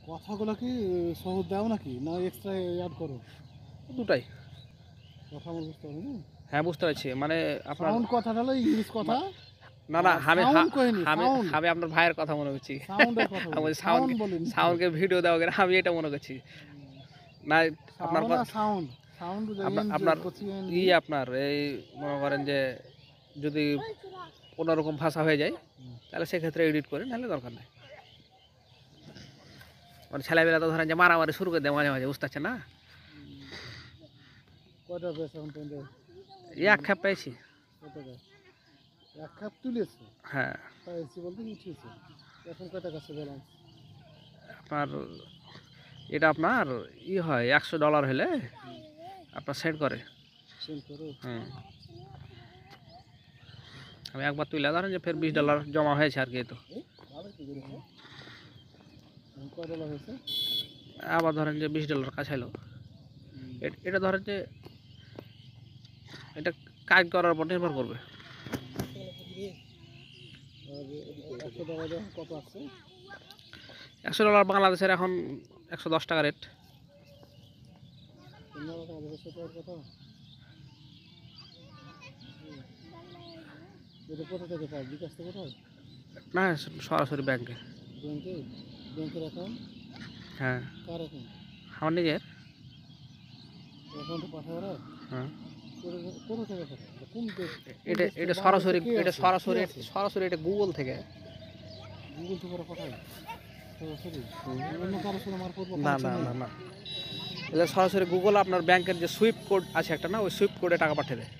কথাগুলো কি সহজ দাও নাকি না এক্সট্রা অ্যাড করো? দুটাই। কথা আমার বুঝতে পারি না। হ্যাঁ বুঝতে পারছি, মানে আপনার সাউন্ড কথাটা হলো ইংলিশ কথা। না না, আমি সাউন্ড কইনি, আমি সাউন্ড আমি আপনার ভাইয়ের কথা মনে করছি। সাউন্ডের কথা আমি বলি, সাউন্ড সাউন্ড বলিনি তো। সাউন্ডকে ভিডিও দেওয়া গেলে আমি এটা মনে করছি না। আপনার সাউন্ড না সাউন্ড, সাউন্ড আপনার করছি আপনার এই মনে করেন যে যদি কোনোরকম ভাষা হয়ে যায় তাহলে সেক্ষেত্রে এডিট করে, নাহলে দরকার নেই। মানে ছেলেবেলা তো ধরেন যে মারামারি শুরু করে দেয় মাঝে মাঝে, বুঝতে পারছেন না? কয়টা পেয়েছে এখন পর্যন্ত? এক খেপ পেয়েছি। কত টাকা? এক কাপ তুলেছে, হ্যাঁ পাইছি বলতে উঠিয়েছে। এখন কয় টাকা আছে ব্যালেন্স? আপনার এটা আপনার হয় $100 হলে আপনার সেন্ড করে। সেন্ড করো। হুম, আমি একবার তুলে ধরেন যে ফের $20 জমা হয়েছে আর কি। তো কয় ডলার হয়েছে? আবার ধরেন যে $20 কাছে এলো। এটা ধরেন যে এটা কাজ করার উপর নির্ভর করবে। আর $100 কত আছে? $100 বাংলাদেশের এখন 110 টাকা রেট। কথা এটা কোথা থেকে পাও? বিকাশ থেকে পাও? না, সরাসরি ব্যাংকে। ব্যাংকে? ব্যাংকের অ্যাকাউন্ট? হ্যাঁ কার অ্যাকাউন্ট? আমার নিজের। অ্যাকাউন্টে পাঠায় ওরা? হ্যাঁ কোথা থেকে পাঠায়? কোন দেশ? এটা সরাসরি, সরাসরি এটা গুগল থেকে। গুগল থেকে ওরা পাঠায় সরাসরি? অন্য কারোর সাথে মারফত বা না না connection না নেই? না, এটা সরাসরি গুগল আপনার ব্যাংকের যে সুইফট কোড আছে একটা না, ওই সুইফট কোডে টাকা পাঠিয়ে দেয়।